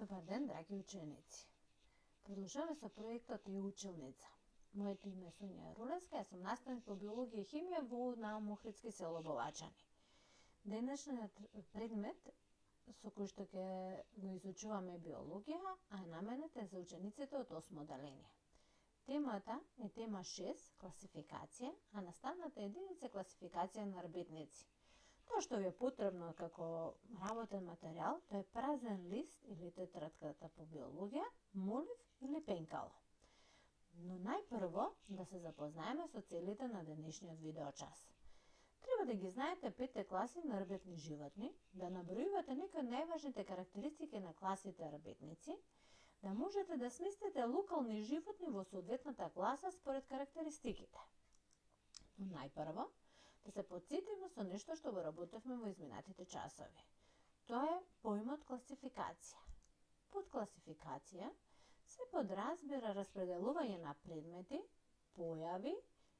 Добар ден, драги ученици! Продолжаваме со проектот и училница. Моето име е Сонја Рулевска, јас сум наставник по биологија и химија во Наум Охридски село Бовачани. Денешниот предмет со кој што ќе го изучуваме биологија, а наменет е за учениците од 8 одделение. Темата е тема 6, класификација, а наставната единица е класификација на арбитници. Тоа што ви е потребно како работен материјал, тоа е празен лист или тетрадката по биологија, молив или пенкало. Но најпрво да се запознаеме со целите на денешниот видеочас. Треба да ги знаете 5 класи на арбитни животни, да набројувате некои од најважните карактеристики на класите арбитници, да можете да сместите локални животни во соодветната класа според карактеристиките. Но најпрво да се потсетиме со нешто што го работевме во изминатите часови. Тоа е поимот класификација. Под класификација се подразбира распределување на предмети, појави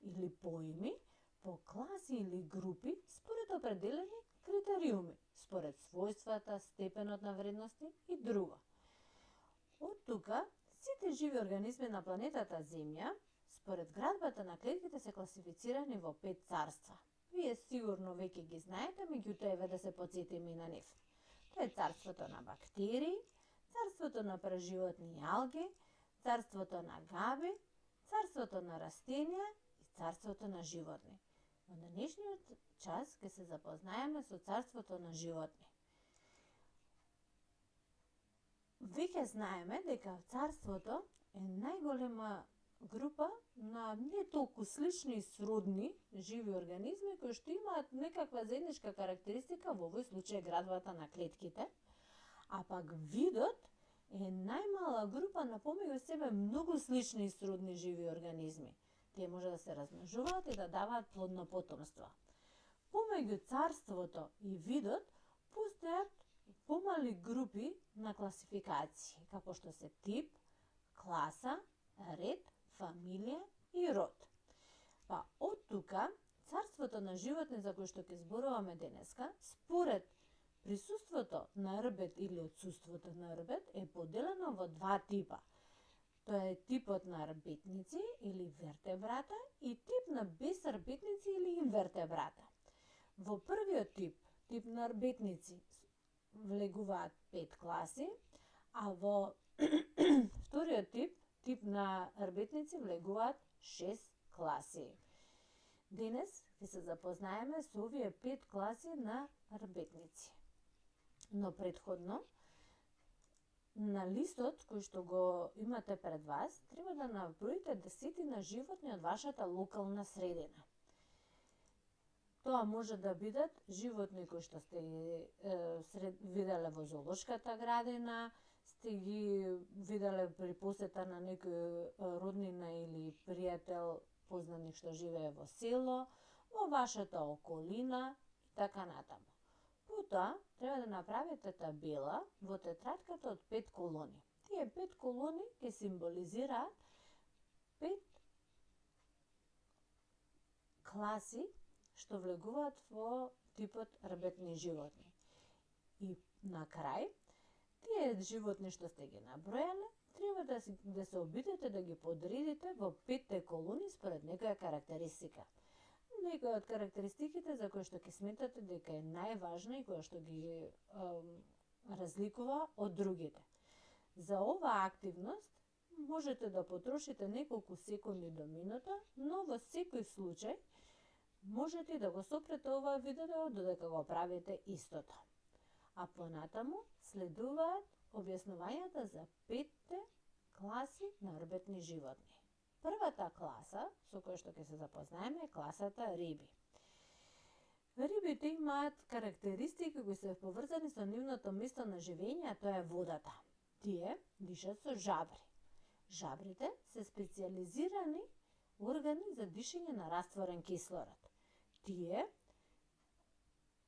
или поими по класи или групи според определени критериуми, според својствата, степенот на вредности и друго. Од тука, сите живи организми на планетата Земја, според градбата на клетките се класифицирани во 5 царства. Вие сигурно веќе ги знаете, меѓутоа еве да се потсетиме и на нив. Тоа е царството на бактерии, царството на преживотни и алги, царството на габи, царството на растенија и царството на животни. Во денешниот час ќе се запознаеме со царството на животни. Веќе знаеме дека царството е најголема група на не толку слични и сродни живи организми кои што имаат некаква заедничка карактеристика, во овој случај градбата на клетките, а пак видот е најмала група на помеѓу себе многу слични и сродни живи организми. Тие може да се размножуваат и да даваат плодно потомство. Помеѓу царството и видот постојат помали групи на класификации, како што се тип, класа, ред, фамилија и род. Па од тука, царството на животни за кој што ќе зборуваме денеска, според присуството на рбет или отсуството на рбет, е поделено во два типа. Тоа е типот на арбитници или вертебрата и тип на безарбитници или инвертебрата. Во првиот тип на арбитници, влегуваат 5 класи, а во вториот тип на арбитници влегуваат 6 класи. Денес ќе се запознаеме со овие 5 класи на арбитници. Но предходно, на листот кој што го имате пред вас, треба да наброите десетина животни од вашата локална средина. Тоа може да бидат животни кои што сте виделе во зоолошката градина, сте ги виделе при посета на некој роднина или пријател, познаник што живее во село, во вашата околина и така натаму. Потоа, треба да направите табела во тетрадката од 5 колони. Тие 5 колони ќе символизираат 5 класи што влегуваат во типот арбитни животни. И на крај, тие животни што сте ги набројале, треба да се обидете да ги подредите во 5 колони според некоја карактеристика. Некоја од карактеристиките за кои што ќе сметате дека е најважна и која што ги разликува од другите. За оваа активност можете да потрошите неколку секунди до минута, но во секој случај можете да го сопрете ова видео додека го правите истото. А понатаму следуваат објаснувањата за 5 класи на арбитни животни. Првата класа со која што ќе се запознаеме е класата риби. Рибите имаат карактеристики кои се поврзани со нивното место на живење, а тоа е водата. Тие дишат со жабри. Жабрите се специјализирани органи за дишење на растворен кислород. Тие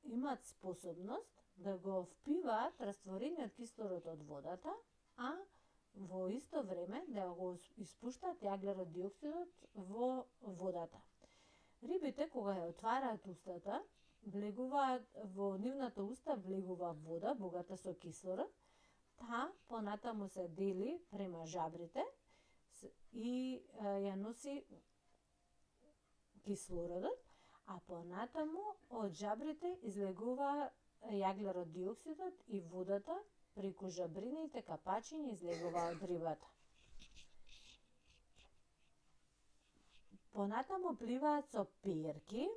имаат способност да го впиваат растворениот кислород од водата, а во исто време да го испуштаат јаглерод диоксидот во водата. Рибите кога ја отвараат устата, влегуваат во нивната уста влегува вода богата со кислород, таа понатаму се дели према жабрите и ја носи кислородот, а понатаму од жабрите излегува јаглерод диоксидот и водата преку жабрините капачиња излегува од рибата. Понатаму пливаат со перки,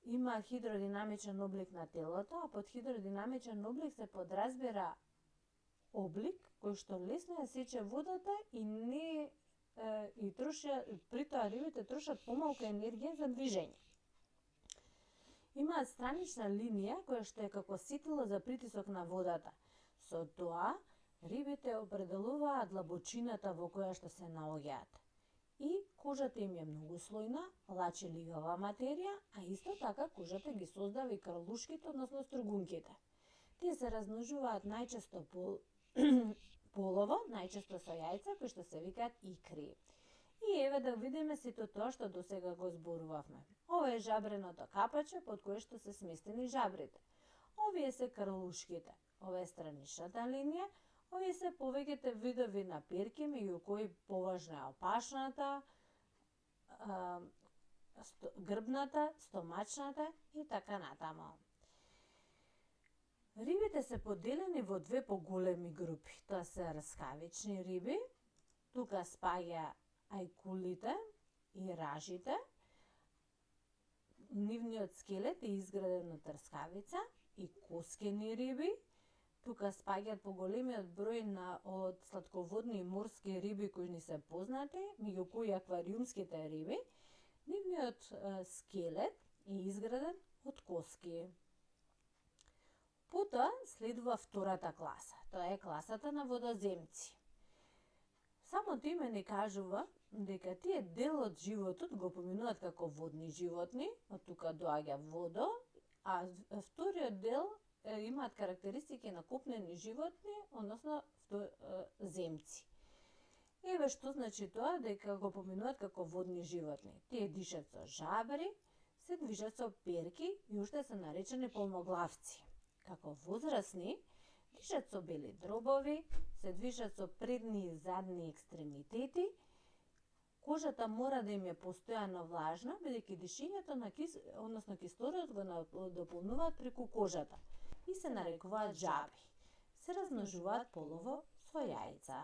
има хидродинамичен облик на телото, а под хидродинамичен облик се подразбира облик кој што лесно ја сече водата и не и при тоа рибите трошат помалку енергија за движење. Имаат странична линија која што е како сетило за притисок на водата. Со тоа рибите определуваат длабочината во која што се наоѓаат. И кожата им е многу слојна, лачи лигава материја, а исто така кожата ги создава и крлушките, односно стругунките. Тие се размножуваат најчесто полово, најчесто со јајца, кои што се викаат икри. И еве да видиме сето тоа што досега го зборувавме. Ова е жабреното капаче под кое што се сместени жабрите. Овие се крлушките. Ова е страничната линија. Овие се повеќето видови на перки, меѓу кои поважна е опашната, грбната, стомачната и така натаму. Рибите се поделени во две поголеми групи. Тоа се рскавични риби, тука спаѓа ајкулите и ражите. Нивниот скелет е изграден од трскавица, и коскени риби. Тука спаѓаат поголемиот број од сладководни морски риби кои ни се познати, меѓу кои аквариумските риби. Нивниот скелет е изграден од коски. Потоа следува втората класа. Тоа е класата на водоземци. Самото име ни кажува дека тие дел од животот го поминуваат како водни животни, од тука доаѓа водо, а вториот дел имаат карактеристики на копнени животни, односно земци. Еве што значи тоа дека го поминуваат како водни животни. Тие дишат со жабри, се движат со перки и уште се наречени полноглавци. Како возрасни, дишат со бели дробови, се движат со предни и задни екстремитети. Кожата мора да им е постојано влажна, бидејќи дишењето на кислород го дополнуваат преку кожата и се нарекуваат жаби. Се размножуваат полово со јајца.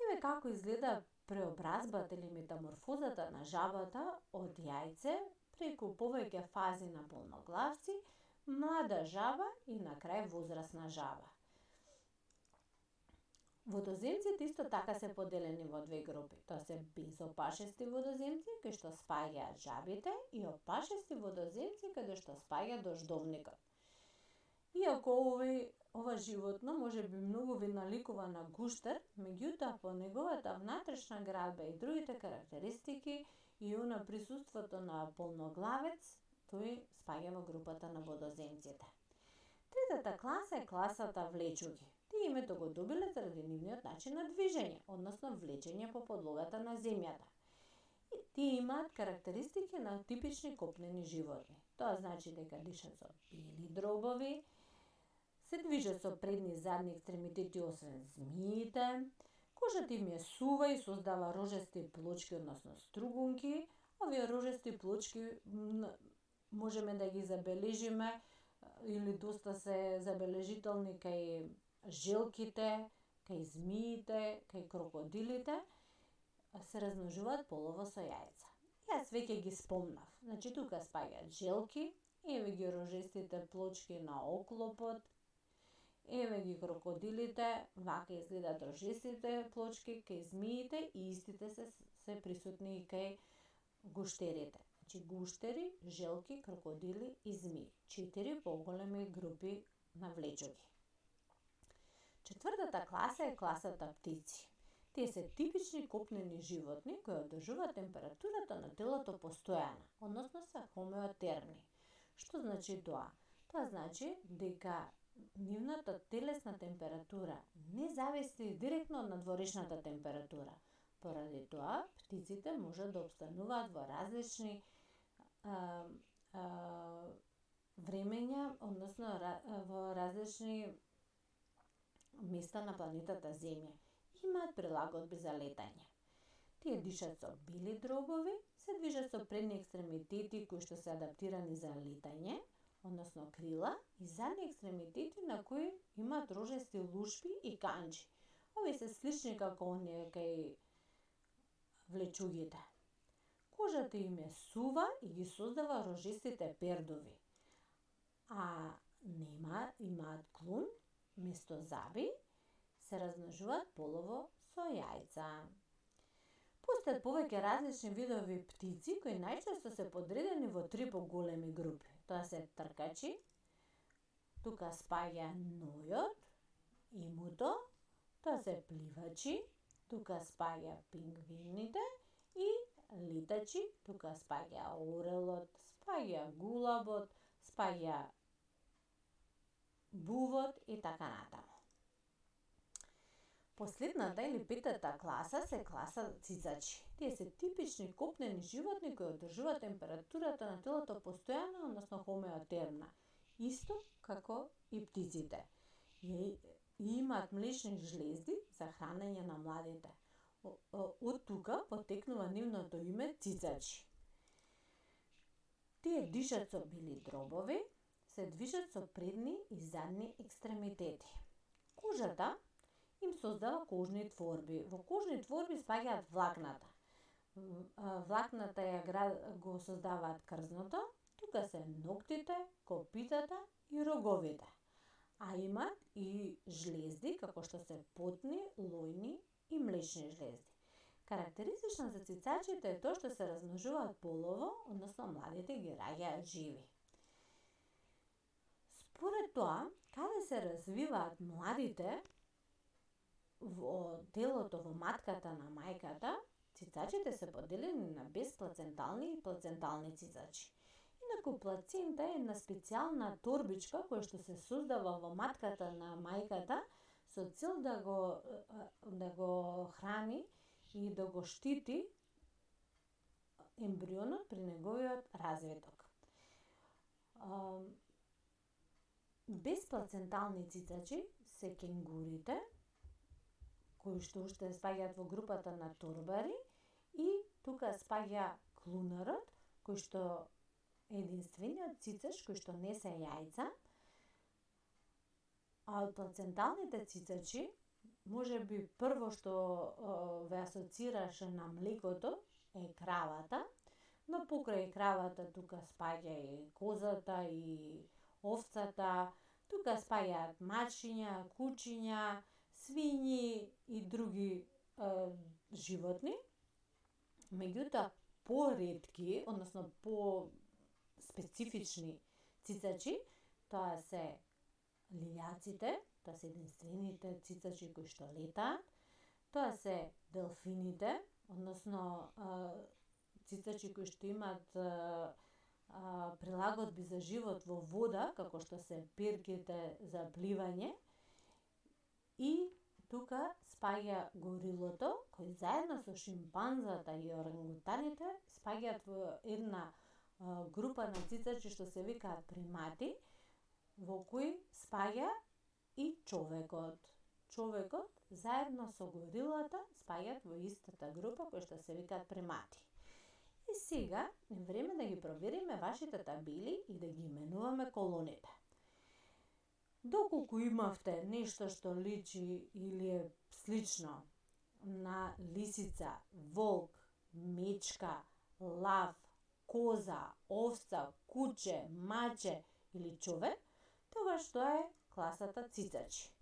Еве како изгледа преобразбата или метаморфозата на жабата од јајце преку повеќе фази на полноглавци, млада жаба и на крај возрасна жаба. Водоземците исто така се поделени во две групи. Тоа се безопашести водоземци, кои што спаѓаат жабите, и опашести водоземци, каде што спаѓа дождовникот. Иако ова животно може би многу ви наликува на гуштер, меѓутоа по неговата внатрешна градба и другите карактеристики и на присуството на полноглавец, тој спаѓа во групата на водоземците. Третата класа е класата влечуги. Тие името го добиле заради нивниот начин на движење, односно влечење по подлогата на земјата. Тие имаат карактеристики на типични копнени животни. Тоа значи дека дишат со бели дробови, се движат со предни и задни екстремитети освен змиите, кожата им е сува и создава рожести плочки, односно стругунки. Овие рожести плочки можеме да ги забележиме или доста се забележителни кај желките, кај змиите, кај крокодилите, се размножуваат полово со јајца. Јас веќе ги спомнав. Значи тука спаѓаат желки, еве ги рожестите плочки на оклопот, еве ги крокодилите, вака изгледаат рожестите плочки кај змиите и истите се присутни и кај гуштерите. Значи гуштери, желки, крокодили и змии. 4 поголеми групи на влечуги. Четвртата класа е класата птици. Тие се типични копнени животни кои одржуваат температурата на телото постојана, односно се хомеотермни. Што значи тоа? Тоа значи дека нивната телесна температура не зависи директно од надворешната температура. Поради тоа, птиците можат да обстануваат во различни времења, односно во различни места на планетата Земја. Имаат прилагодби за летање. Тие дишат со бели дробови, се движат со предни екстремитети кои што се адаптирани за летање, односно крила, и задни екстремитети на кои имаат рожести лушпи и канџи. Овие се слични како оние кај влечугите. Кожата им е сува и ги создава рожестите пердови. А имаат клун, место заби, се размножуваат полово со јајца. Постојат повеќе различни видови птици кои најчесто се подредени во 3 поголеми групи. Тоа се тркачи, тука спаѓа нојот, имуто, тоа се пливачи, тука спаѓа пингвините и летачи, тука спаѓа орелот, спаѓа гулабот, спаѓа бувот и така натаму. Последната или петата класа се класа цицачи. Тие се типични копнени животни кои одржуваат температурата на телото постојана, односно хомеотермна, исто како и птиците. И имаат млечни жлезди за хранење на младите. Од тука потекнува нивното име цицачи. Тие дишат со бели дробови, се движат со предни и задни екстремитети. Кожата им создава кожни творби. Во кожни творби спаѓаат влакната. Влакната го создаваат крзното, тука се ноктите, копитата и роговите. А имаат и жлезди, како што се потни, лојни и млечни жлезди. Карактеристично за цицачите е тоа што се размножуваат полово, односно младите ги раѓаат живи. Според тоа, каде се развиваат младите во телото во матката на мајката, цицачите се поделени на бесплацентални и плацентални цицачи. Инаку плацента е една специјална торбичка која што се создава во матката на мајката со цел да го храни и да го штити ембрионот при неговиот развиток. Бесплацентални цицачи се кенгурите, кои што уште спаѓаат во групата на торбари, и тука спаѓа клунарот, кој што е единствениот цицач кој што несе јајца. А од плаценталните цицачи, може би прво што ве асоцираше на млекото е кравата, но покрај кравата тука спаѓа и козата и овцата, тука спаѓаат мачиња, кучиња, свињи и други животни. Меѓутоа, поретки, односно по-специфични цицачи, тоа се лилјаците, тоа се единствените цицачи кои што летаат, тоа се делфините, односно цицачи кои што имаат прилагодби за живот во вода, како што се перките за пливање, и тука спаѓа горилото, кој заедно со шимпанзата и орангутаните спаѓаат во една група на цицачи што се викаат примати, во кои спаѓа и човекот. Човекот заедно со горилата спаѓаат во истата група која што се викаат примати. И сега е време да ги провериме вашите табели и да ги именуваме колоните. Доколку имавте нешто што личи или е слично на лисица, волк, мечка, лав, коза, овца, куче, маче или човек, тогаш тоа е класата цицачи.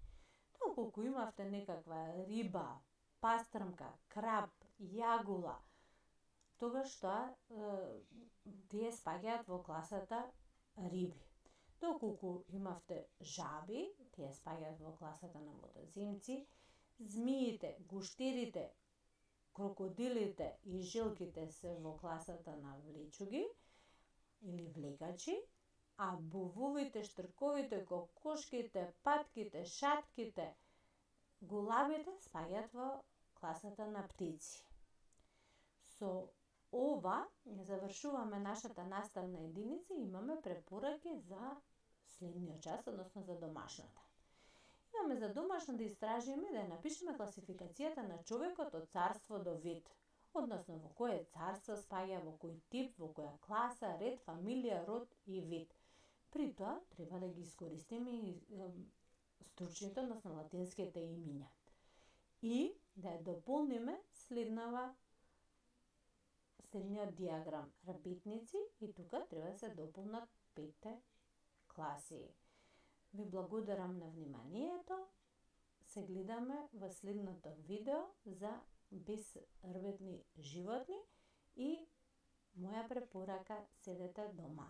Доколку имавте некаква риба, пастрмка, краб, јагула, тогаш тоа тие спаѓаат во класата риби. Доколку имавте жаби, тие спаѓаат во класата на водоземци, змиите, гуштерите, крокодилите и жилките се во класата на влечуги или влекачи, а бувовите, штрковите, кокошките, патките, шатките, гулабите спаѓаат во класата на птици. Со ова завршуваме нашата наставна единица и имаме препораки за следниот час, односно за домашната. Имаме за домашно да истражиме да ја напишеме класификацијата на човекот од царство до вид, односно во кое царство спаѓа, во кој тип, во која класа, ред, фамилија, род и вид. При тоа треба да ги искористиме и стручните, односно латинските имиња. И да ја дополниме следниот диаграм рабитници и тука треба да се дополнат 5 класи. Ви благодарам на вниманието. Се гледаме во следното видео за безрбетни животни и моја препорака: седете дома.